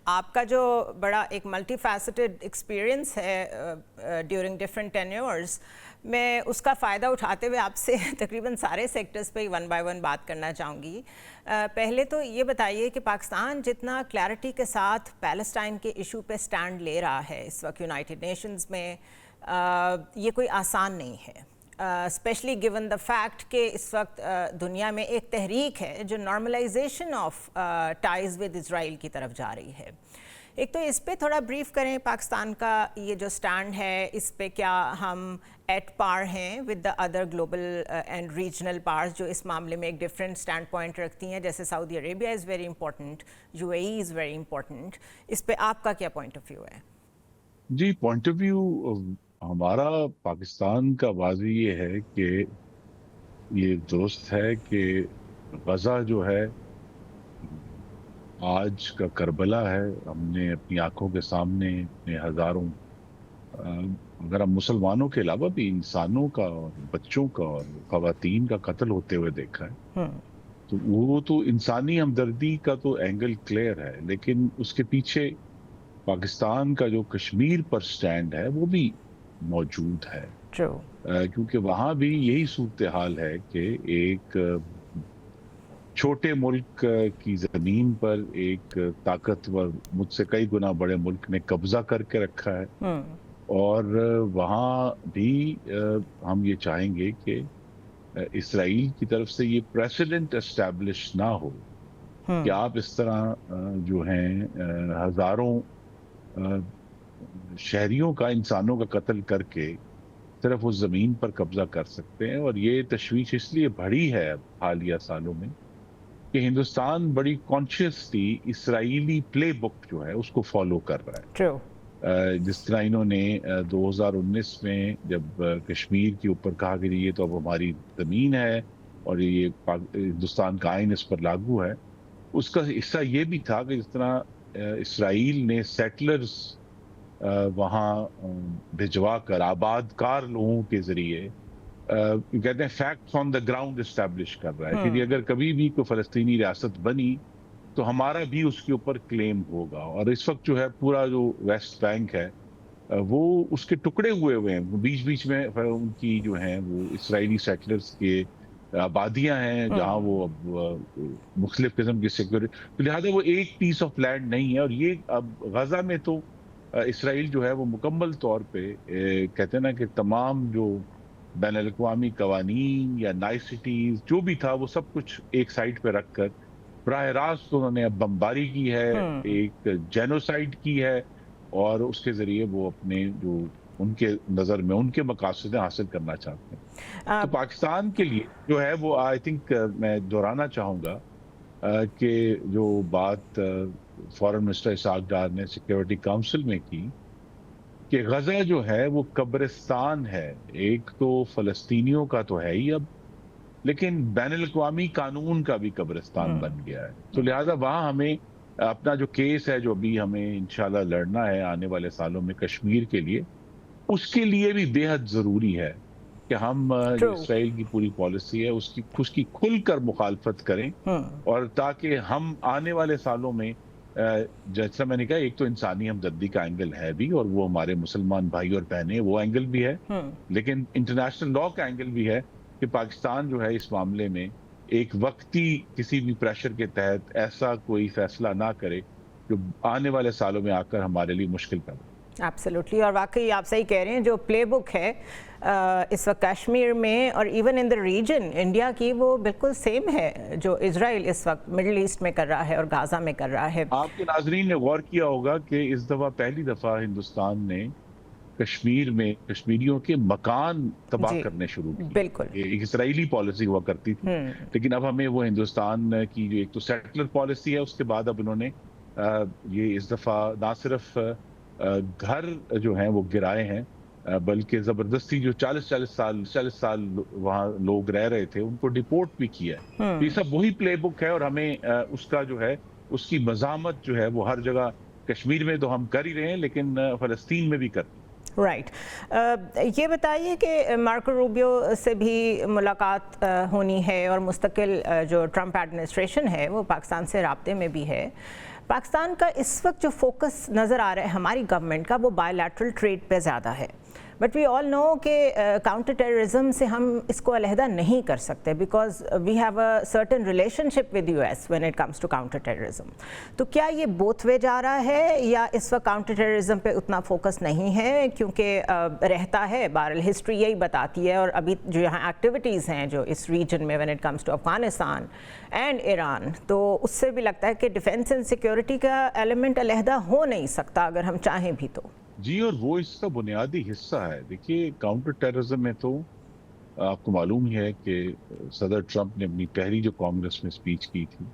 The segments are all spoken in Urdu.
آپ کا جو بڑا ایک ملٹی فیسٹڈ ایکسپیرئنس ہے ڈیورنگ ڈفرینٹ ٹینیورز، میں اس کا فائدہ اٹھاتے ہوئے آپ سے تقریباً سارے سیکٹرز پہ ہی ون بائی ون بات کرنا چاہوں گی۔ پہلے تو یہ بتائیے کہ پاکستان جتنا کلیئرٹی کے ساتھ پیلسٹائن کے ایشو پہ سٹینڈ لے رہا ہے اس وقت یونائٹڈ نیشنز میں، یہ کوئی آسان نہیں ہے، اسپیشلی گیون دا فیکٹ کہ اس وقت دنیا میں ایک تحریک ہے جو نارملائزیشن آف ٹائز ود اسرائیل کی طرف جا رہی ہے۔ ایک تو اس پہ تھوڑا بریف کریں، پاکستان کا یہ جو سٹینڈ ہے اس پہ کیا ہم ایٹ پار ہیں with the other global and regional powers جو اس معاملے میں ایک ڈفرینٹ سٹینڈ پوائنٹ رکھتی ہیں، جیسے Saudi Arabia is very important, U A E is very important, اس پہ آپ کا کیا پوائنٹ آف ویو ہے؟ جی، پوائنٹ آف ویو ہمارا پاکستان کا واضح یہ ہے کہ یہ درست ہے کہ غزہ جو ہے آج کا کربلا ہے، ہم نے اپنی آنکھوں کے سامنے اپنے ہزاروں اگر ہم مسلمانوں کے علاوہ بھی انسانوں کا اور بچوں کا اور خواتین کا قتل ہوتے ہوئے دیکھا ہے، تو وہ تو انسانی ہمدردی کا تو اینگل کلیئر ہے، لیکن اس کے پیچھے پاکستان کا جو کشمیر پر سٹینڈ ہے وہ بھی موجود ہے، کیونکہ وہاں بھی یہی صورتحال ہے کہ ایک چھوٹے ملک کی زمین پر ایک طاقتور مجھ سے کئی گنا بڑے ملک نے قبضہ کر کے رکھا ہے، اور وہاں بھی ہم یہ چاہیں گے کہ اسرائیل کی طرف سے یہ پریسیڈنٹ اسٹیبلش نہ ہو کہ آپ اس طرح جو ہیں ہزاروں شہریوں کا، انسانوں کا قتل کر کے صرف اس زمین پر قبضہ کر سکتے ہیں۔ اور یہ تشویش اس لیے بڑھی ہے حالیہ سالوں میں کہ ہندوستان بڑی کانشیسلی اسرائیلی پلے بک جو ہے اس کو فالو کر رہا ہے۔ جس طرح انہوں نے 2019 میں جب کشمیر کے اوپر کہا کہ یہ تو اب ہماری زمین ہے اور یہ ہندوستان کا آئین اس پر لاگو ہے، اس کا حصہ یہ بھی تھا کہ جس طرح اسرائیل نے سیٹلرز وہاں بھجوا کر آباد کار لوگوں کے ذریعے کہتے ہیں facts on the ground establish کر رہا ہے کہ اگر کبھی بھی کوئی فلسطینی ریاست بنی تو ہمارا بھی اس کے اوپر کلیم ہوگا۔ اور اس وقت جو ہے پورا جو ویسٹ بینک ہے وہ اس کے ٹکڑے ہوئے ہیں، بیچ بیچ میں ان کی جو ہیں وہ اسرائیلی سیٹلرز کے آبادیاں ہیں جہاں وہ اب مختلف قسم کی سیکورٹی، تو لہٰذا وہ ایک پیس آف لینڈ نہیں ہے۔ اور یہ اب غزہ میں تو اسرائیل جو ہے وہ مکمل طور پہ کہتے ہیں نا کہ تمام جو بین الاقوامی قوانین یا نائسٹیز جو بھی تھا وہ سب کچھ ایک سائٹ پہ رکھ کر براہ راست انہوں نے اب بمباری کی ہے، ایک جینوسائیڈ کی ہے، اور اس کے ذریعے وہ اپنے جو ان کے نظر میں ان کے مقاصد حاصل کرنا چاہتے ہیں۔ تو پاکستان کے لیے جو ہے وہ آئی تھنک میں دہرانا چاہوں گا کہ جو بات فارن منسٹر اسحاق ڈار نے سیکیورٹی کاؤنسل میں کی کہ غزہ جو ہے وہ قبرستان ہے، ایک تو فلسطینیوں کا تو ہے ہی اب، لیکن بین الاقوامی قانون کا بھی قبرستان بن گیا ہے۔ تو لہٰذا وہاں ہمیں اپنا جو کیس ہے جو ابھی ہمیں انشاءاللہ لڑنا ہے آنے والے سالوں میں کشمیر کے لیے، اس کے لیے بھی بے حد ضروری ہے کہ ہم جو اسرائیل کی پوری پالیسی ہے اس کی کھل کر مخالفت کریں، اور تاکہ ہم آنے والے سالوں میں جیسا میں نے کہا ایک تو انسانی ہمدردی کا اینگل ہے بھی، اور وہ ہمارے مسلمان بھائی اور بہنیں وہ اینگل بھی ہے، لیکن انٹرنیشنل لا کا اینگل بھی ہے کہ پاکستان جو ہے اس معاملے میں ایک وقتی کسی بھی پریشر کے تحت ایسا کوئی فیصلہ نہ کرے جو آنے والے سالوں میں آ کر ہمارے لیے مشکل پیدا کرے۔ ایبسلیوٹلی، اور واقعی آپ صحیح کہہ رہے ہیں، جو پلے بک ہے اس وقت کشمیر میں اور even in the region India کی، وہ بالکل سیم ہے جو اسرائیل اس وقت مڈل ایسٹ میں کر رہا ہے اور غازہ میں کر رہا ہے۔ آپ کے ناظرین نے غور کیا ہوگا کہ اس دفعہ پہلی دفعہ ہندوستان نے کشمیر میں کشمیریوں کے مکان تباہ کرنے شروع کی۔ بالکل ایک اسرائیلی پالیسی ہوا کرتی تھی، لیکن اب ہمیں وہ ہندوستان کی جو ایک تو سیٹلر پالیسی ہے، اس کے بعد اب انہوں نے یہ اس دفعہ نہ صرف گھر جو ہیں وہ گرائے ہیں، بلکہ زبردستی جو 40 سال وہاں لوگ رہ رہے تھے ان کو ڈیپورٹ بھی کیا ہے۔ یہ سب وہی پلے بک ہے، اور ہمیں اس کا جو ہے اس کی مزاحمت جو ہے وہ ہر جگہ، کشمیر میں تو ہم کر ہی رہے ہیں لیکن فلسطین میں بھی کرتے ہیں۔ رائٹ، یہ بتائیے کہ مارکو روبیو سے بھی ملاقات ہونی ہے اور مستقل جو ٹرمپ ایڈمنسٹریشن ہے وہ پاکستان سے رابطے میں بھی ہے، پاکستان کا اس وقت جو فوکس نظر آ رہا ہے ہماری گورنمنٹ کا وہ بائیلیٹرل ٹریڈ پہ زیادہ ہے، بٹ وی آل نو کہ کاؤنٹر ٹیررزم سے ہم اس کو علیحدہ نہیں کر سکتے because we have a certain relationship with U S when it comes to counter terrorism. تو کیا یہ بوتھ وے جا رہا ہے یا اس وقت کاؤنٹر ٹیررزم پہ اتنا فوکس نہیں ہے کیونکہ رہتا ہے بہرحال ہسٹری یہی بتاتی ہے، اور ابھی جو یہاں ایکٹیویٹیز ہیں جو اس ریجن میں when it comes to Afghanistan and Iran, تو اس سے بھی لگتا ہے کہ ڈیفینس اینڈ سیکورٹی کا ایلیمنٹ علیحدہ ہو نہیں سکتا اگر ہم چاہیں بھی تو. جی، اور وہ اس کا بنیادی حصہ ہے. دیکھیے کاؤنٹر ٹیررزم میں تو آپ کو معلوم ہی ہے کہ صدر ٹرمپ نے اپنی پہلی جو کانگریس میں اسپیچ کی تھی،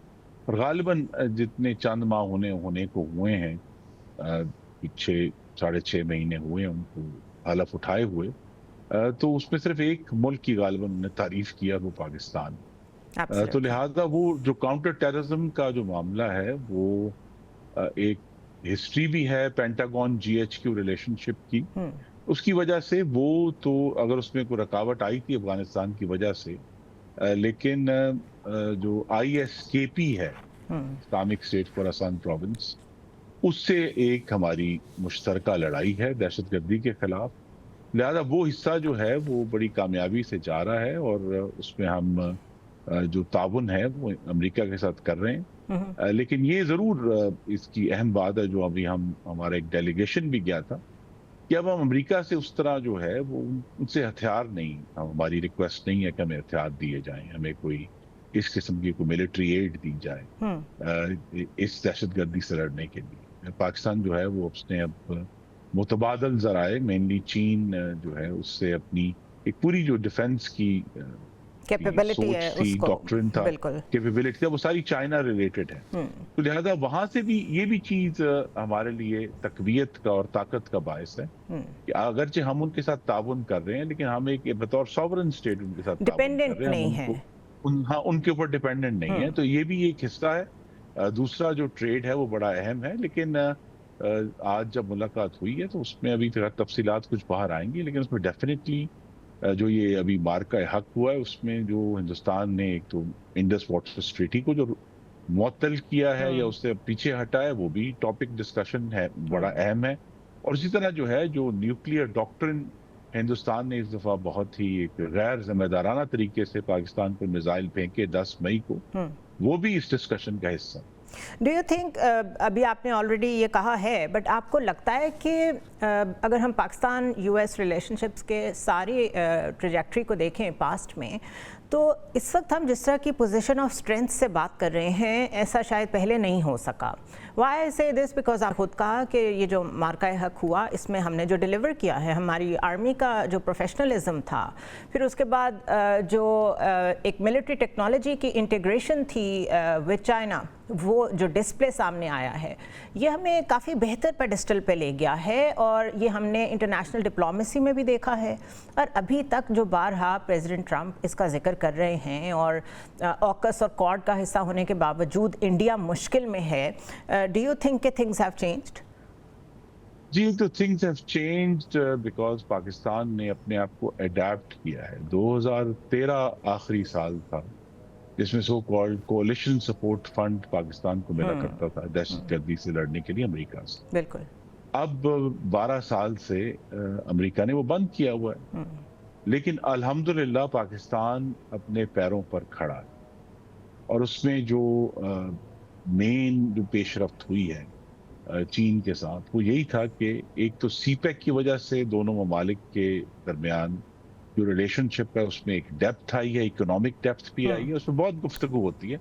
اور غالباً جتنے چند ماہ ہونے کو ہوئے ہیں، 6.5 مہینے ہوئے ان کو حلف اٹھائے ہوئے، تو اس میں صرف ایک ملک کی غالباً انہوں نے تعریف کیا، وہ پاکستان. تو لہٰذا وہ جو کاؤنٹر ٹیررزم کا جو معاملہ ہے وہ ایک ہسٹری بھی ہے Pentagon G H Q relationship کی. اس کی وجہ سے وہ تو اگر اس میں کوئی رکاوٹ آئی تھی افغانستان کی وجہ سے، لیکن جو آئی ایس کے پی ہے، اسلامک اسٹیٹ خراسان پروونس، اس سے ایک ہماری مشترکہ لڑائی ہے دہشت گردی کے خلاف. لہذا وہ حصہ جو ہے وہ بڑی کامیابی سے جا رہا ہے، اور اس میں ہم جو تعاون ہے وہ امریکہ کے ساتھ کر رہے ہیں. لیکن یہ ضرور اس کی اہم بات ہے جو ابھی ہمارا ایک ڈیلیگیشن بھی گیا تھا کہ اب ہم امریکہ سے اس طرح جو ہے وہ ان سے ہتھیار نہیں، ہماری ریکویسٹ نہیں ہے کہ ہمیں ہتھیار دیے جائیں، ہمیں کوئی اس قسم کی کوئی ملٹری ایڈ دی جائے اس دہشت گردی سے لڑنے کے لیے. پاکستان جو ہے وہ اس نے اب متبادل ذرائع مینلی چین جو ہے اس سے اپنی ایک پوری جو ڈیفنس کی کیپیبلٹی ہے اس کو، ڈاکٹرن تھا، کیپیبلٹی تھا، وہ ساری چائنا ریلیٹڈ ہے. تو لہذا وہاں سے بھی یہ بھی چیز ہمارے لیے تقویت کا اور طاقت کا باعث ہے کہ اگرچہ ہم ان کے ساتھ تعاون کر رہے ہیں لیکن ہم ایک بطور سوورن اسٹیٹ ان کے ساتھ ڈیپینڈنٹ نہیں ہے، ان کے اوپر ڈیپینڈنٹ نہیں ہے. تو یہ بھی ایک حصہ ہے. دوسرا جو ٹریڈ ہے وہ بڑا اہم ہے، لیکن آج جب ملاقات ہوئی ہے تو اس میں ابھی تفصیلات کچھ باہر آئیں گی، لیکن اس میں ڈیفینیٹلی جو یہ ابھی مارکہ حق ہوا ہے اس میں جو ہندوستان نے ایک تو انڈس واٹر ٹریٹی کو جو معطل کیا ہے یا اس سے پیچھے ہٹا ہے، وہ بھی ٹاپک ڈسکشن ہے، بڑا اہم ہے. اور اسی طرح جو ہے جو نیوکلیئر ڈاکٹرن ہندوستان نے اس دفعہ بہت ہی ایک غیر ذمہ دارانہ طریقے سے پاکستان پر میزائل پھینکے 10 مئی کو، وہ بھی اس ڈسکشن کا حصہ. ڈو یو تھنک، ابھی آپ نے آلریڈی یہ کہا ہے، بٹ آپ کو لگتا ہے کہ اگر ہم Pakistan U S relation ships کے ساری ٹریجیکٹری کو دیکھیں پاسٹ میں، تو اس وقت ہم جس طرح کی پوزیشن آف اسٹرینتھ سے بات کر رہے ہیں ایسا شاید پہلے نہیں ہو سکا. وائی سے دس؟ بیکاز آپ خود کہا کہ یہ جو مارکہ حق ہوا اس میں ہم نے جو ڈیلیور کیا ہے، ہماری آرمی کا جو پروفیشنلزم تھا، پھر اس کے بعد جو ایک ملٹری ٹیکنالوجی کی انٹیگریشن تھی ود چائنا، وہ جو ڈسپلے سامنے آیا ہے یہ ہمیں کافی بہتر پیڈسٹل پہ لے گیا ہے، اور یہ ہم نے انٹرنیشنل ڈپلومیسی میں بھی دیکھا ہے. اور ابھی تک جو بارہا پریزیڈنٹ ٹرمپ اس کا ذکر کر رہے ہیں، اور آکس اور کوڈ کا حصہ ہونے کے باوجود انڈیا مشکل میں ہے. ڈو یو تھنک کہ تھنگز ہیو چینجڈ؟ جی، تو things have changed because Pakistan نے اپنے آپ کو اڈیپٹ کیا ہے. 2013 آخری سال تھا جس میں so called coalition support fund Pakistan کو ملا کرتا تھا دہشت گردی سے لڑنے کے لیے امریکہ سے. بالکل. اب 12 سال سے امریکہ نے وہ بند کیا ہوا ہے، لیکن الحمدللہ پاکستان اپنے پیروں پر کھڑا ہے. اور اس میں جو مین جو پیش رفت ہوئی ہے چین کے ساتھ وہ یہی تھا کہ ایک تو سی پیک کی وجہ سے دونوں ممالک کے درمیان جو ریلیشن شپ ہے اس میں ایک ڈیپتھ آئی ہے، اکنامک ڈیپتھ بھی آئی ہے. اس میں بہت گفتگو ہوتی ہے،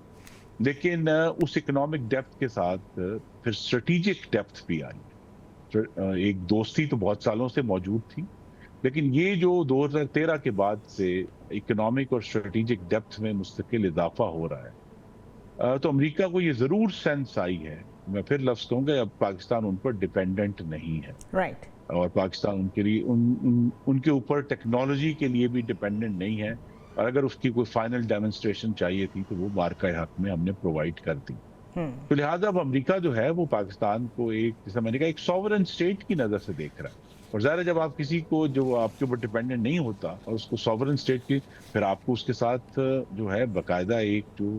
لیکن اس اکنامک ڈیپتھ کے ساتھ پھر اسٹریٹجک ڈیپتھ بھی آئی. ایک دوستی تو بہت سالوں سے موجود تھی، لیکن یہ جو 2013 کے بعد سے اکنامک اور اسٹریٹجک ڈیپتھ میں مستقل اضافہ ہو رہا ہے، تو امریکہ کو یہ ضرور سینس آئی ہے، میں پھر لفظ کہوں گا، اب پاکستان ان پر ڈیپینڈنٹ نہیں ہے. رائٹ. اور پاکستان ان کے لیے ان کے اوپر ٹیکنالوجی کے لیے بھی ڈیپینڈنٹ نہیں ہے. اور اگر اس کی کوئی فائنل ڈیمونسٹریشن چاہیے تھی تو وہ مارکہ حق میں ہم نے پرووائڈ کر دی. تو لہٰذا اب امریکہ جو ہے وہ پاکستان کو ایک، جیسا میں نے کہا، ایک سوورن اسٹیٹ کی نظر سے دیکھ رہا ہے. اور ظاہر ہے جب آپ کسی کو جو آپ کے اوپر ڈیپینڈنٹ نہیں ہوتا اور اس کو سوورن اسٹیٹ کی، پھر آپ کو اس کے ساتھ جو ہے باقاعدہ ایک جو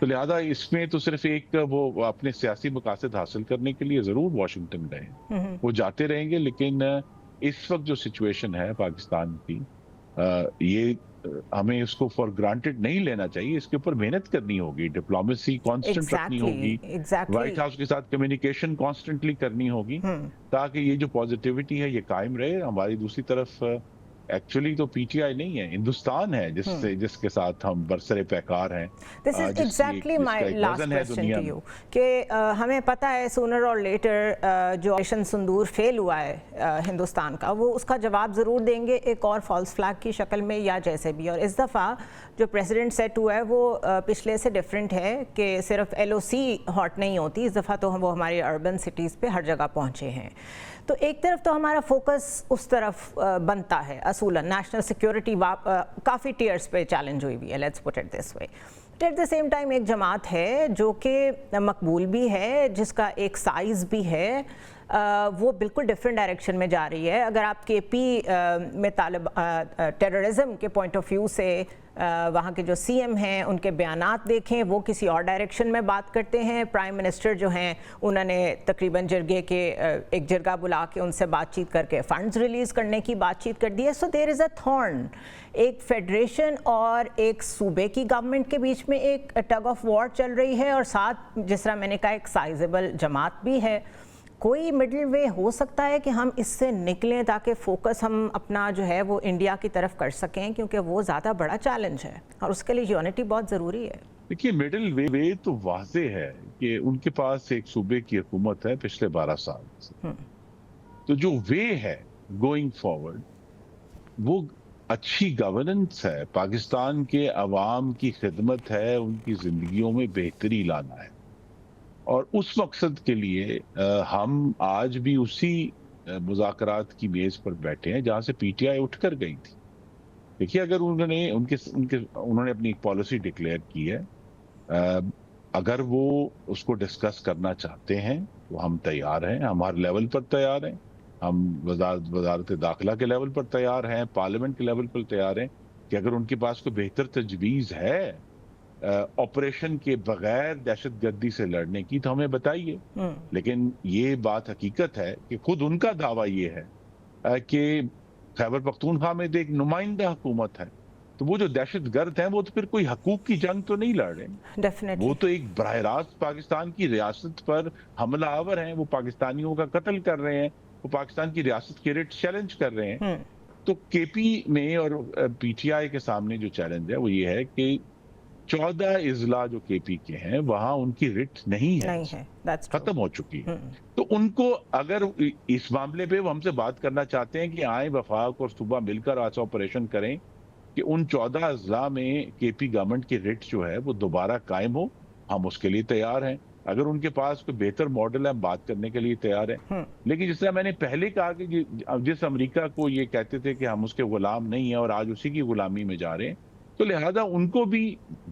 تو لہٰذا اس میں تو صرف ایک وہ اپنے سیاسی مقاصد حاصل کرنے کے لیے ضرور واشنگٹن گئے، وہ جاتے رہیں گے، لیکن اس وقت جو سچویشن ہے پاکستان کی، یہ ہمیں اس کو فار گرانٹیڈ نہیں لینا چاہیے، اس کے اوپر محنت کرنی ہوگی، ڈپلومیسی کانسٹنٹ رکھنی ہوگی، وائٹ ہاؤس کے ساتھ کمیونیکیشن کانسٹنٹلی کرنی ہوگی، تاکہ یہ جو پازیٹیوٹی ہے یہ قائم رہے. ہماری دوسری طرف ایکچولی تو پی ٹی آئی نہیں ہے، ہندوستان ہے جس کے ساتھ ہم برسر پیکار ہیں. This is exactly my last question to you کہ ہمیں پتہ ہے سونر اور لیٹر جو آپریشن سندور فیل ہوا ہے ہندوستان کا، وہ اس کا جواب ضرور دیں گے ایک اور فالس فلیگ کی شکل میں یا جیسے بھی. اور اس دفعہ جو پریزیڈنٹ سیٹ ہوا ہے وہ پچھلے سے ڈفرینٹ ہے کہ صرف ایل او سی ہاٹ نہیں ہوتی، اس دفعہ تو وہ ہماری اربن سٹیز پہ ہر جگہ پہنچے ہیں. تو ایک طرف تو ہمارا فوکس اس طرف بنتا ہے اصولاً، نیشنل سیکیورٹی کافی ٹیئرز پہ چیلنج ہوئی ہوئی ہے، let's put it this way. At the same time ایک جماعت ہے جو کہ مقبول بھی ہے، جس کا ایک سائز بھی ہے، وہ بالکل ڈفرینٹ ڈائریکشن میں جا رہی ہے. اگر آپ کے پی میں ٹیررزم کے پوائنٹ آف ویو سے وہاں کے جو سی ایم ہیں ان کے بیانات دیکھیں، وہ کسی اور ڈائریکشن میں بات کرتے ہیں. پرائم منسٹر جو ہیں انہوں نے تقریباً جرگے کے ایک جرگہ بلا کے ان سے بات چیت کر کے فنڈز ریلیز کرنے کی بات چیت کر دی ہے. سو دیر از اے تھارن، ایک فیڈریشن اور ایک صوبے کی گورنمنٹ کے بیچ میں ایک ٹگ آف وار چل رہی ہے، اور ساتھ جس طرح میں نے کہا ایک سائزیبل جماعت بھی ہے. کوئی مڈل وے ہو سکتا ہے کہ ہم اس سے نکلیں تاکہ فوکس ہم اپنا جو ہے وہ انڈیا کی طرف کر سکیں، کیونکہ وہ زیادہ بڑا چیلنج ہے اور اس کے لیے یونٹی بہت ضروری ہے. دیکھیے مڈل وے تو واضح ہے کہ ان کے پاس ایک صوبے کی حکومت ہے پچھلے 12 سال سے، تو جو وے ہے گوئنگ فارورڈ وہ اچھی گورننس ہے، پاکستان کے عوام کی خدمت ہے، ان کی زندگیوں میں بہتری لانا ہے. اور اس مقصد کے لیے ہم آج بھی اسی مذاکرات کی میز پر بیٹھے ہیں جہاں سے پی ٹی آئی اٹھ کر گئی تھی. دیکھیے اگر انہوں نے اپنی پالیسی ڈکلیئر کی ہے، اگر وہ اس کو ڈسکس کرنا چاہتے ہیں تو ہم تیار ہیں، ہمارے لیول پر تیار ہیں، ہم وزارت داخلہ کے لیول پر تیار ہیں، پارلیمنٹ کے لیول پر تیار ہیں کہ اگر ان کے پاس کوئی بہتر تجویز ہے آپریشن کے بغیر دہشت گردی سے لڑنے کی تو ہمیں بتائیے. لیکن یہ بات حقیقت ہے کہ خود ان کا دعویٰ یہ ہے کہ خیبر پختونخوا میں تو ایک نمائندہ حکومت ہے، تو وہ جو دہشت گرد ہیں وہ تو پھر کوئی حقوق کی جنگ تو نہیں لڑ رہے، وہ تو ایک براہ راست پاکستان کی ریاست پر حملہ آور ہیں، وہ پاکستانیوں کا قتل کر رہے ہیں، وہ پاکستان کی ریاست کے ریٹ چیلنج کر رہے ہیں. تو کے پی میں اور پی ٹی آئی کے سامنے جو چیلنج ہے وہ یہ ہے کہ 14 اضلاع جو کے پی کے ہیں وہاں ان کی رٹ نہیں ہے، ختم ہو چکی ہے. تو ان کو اگر اس معاملے پہ وہ ہم سے بات کرنا چاہتے ہیں کہ آئیں وفاق اور صوبہ مل کر ایسا آپریشن کریں کہ ان 14 اضلاع میں کے پی گورنمنٹ کی رٹ جو ہے وہ دوبارہ قائم ہو، ہم اس کے لیے تیار ہیں. اگر ان کے پاس کوئی بہتر ماڈل ہے ہم بات کرنے کے لیے تیار ہیں. لیکن جس طرح میں نے پہلے کہا کہ جس امریکہ کو یہ کہتے تھے کہ ہم اس کے غلام نہیں ہیں اور آج اسی کی غلامی میں جا رہے ہیں، تو لہذا ان کو بھی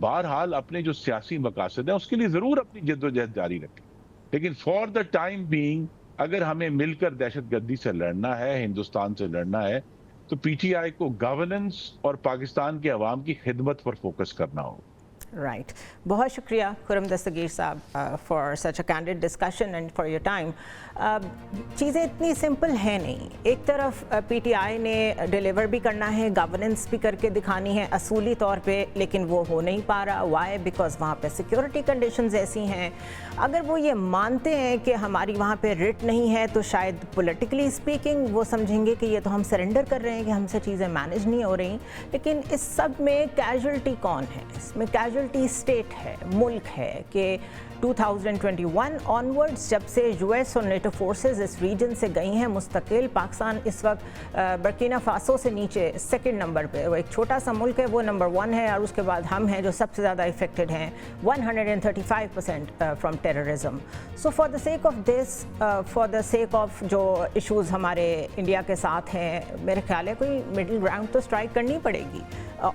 بہرحال اپنے جو سیاسی مقاصد ہیں اس کے لیے ضرور اپنی جد و جہد جاری رکھیں. لیکن فار دا ٹائم بینگ اگر ہمیں مل کر دہشت گردی سے لڑنا ہے، ہندوستان سے لڑنا ہے، تو پی ٹی آئی کو گورننس اور پاکستان کے عوام کی خدمت پر فوکس کرنا ہوگا. رائٹ. بہت شکریہ خرم دستگیر صاحب for such a candid discussion and for your time. چیزیں اتنی سمپل ہیں نہیں. ایک طرف پی ٹی آئی نے ڈیلیور بھی کرنا ہے، گورننس بھی کر کے دکھانی ہے اصولی طور پہ، لیکن وہ ہو نہیں پا رہا. وائی؟ بیکاز وہاں پہ سیکیورٹی کنڈیشنز ایسی ہیں. اگر وہ یہ مانتے ہیں کہ ہماری وہاں پہ رٹ نہیں ہے تو شاید پولیٹیکلی اسپیکنگ وہ سمجھیں گے کہ یہ تو ہم سرنڈر کر رہے ہیں، کہ ہم سے چیزیں مینیج نہیں ہو رہی. لیکن اس سب میں کیجولٹی کون ہے؟ اس میں کیجولٹی اسٹیٹ ہے، ملک ہے. کہ 2021 آنورڈز جب سے یو ایس اور نیٹو فورسز اس ریجن سے گئی ہیں مستقل، پاکستان اس وقت برکینا فاسو سے نیچے سیکنڈ نمبر پہ، وہ ایک چھوٹا سا ملک ہے، وہ نمبر 1 ہے، اور اس کے بعد ہم ہیں جو سب سے زیادہ افیکٹڈ ہیں 135% from terrorism. So for the sake of this, for the sake of جو ایشوز ہمارے انڈیا کے ساتھ ہیں، میرے خیال ہے کوئی مڈل گراؤنڈ تو اسٹرائک کرنی پڑے گی.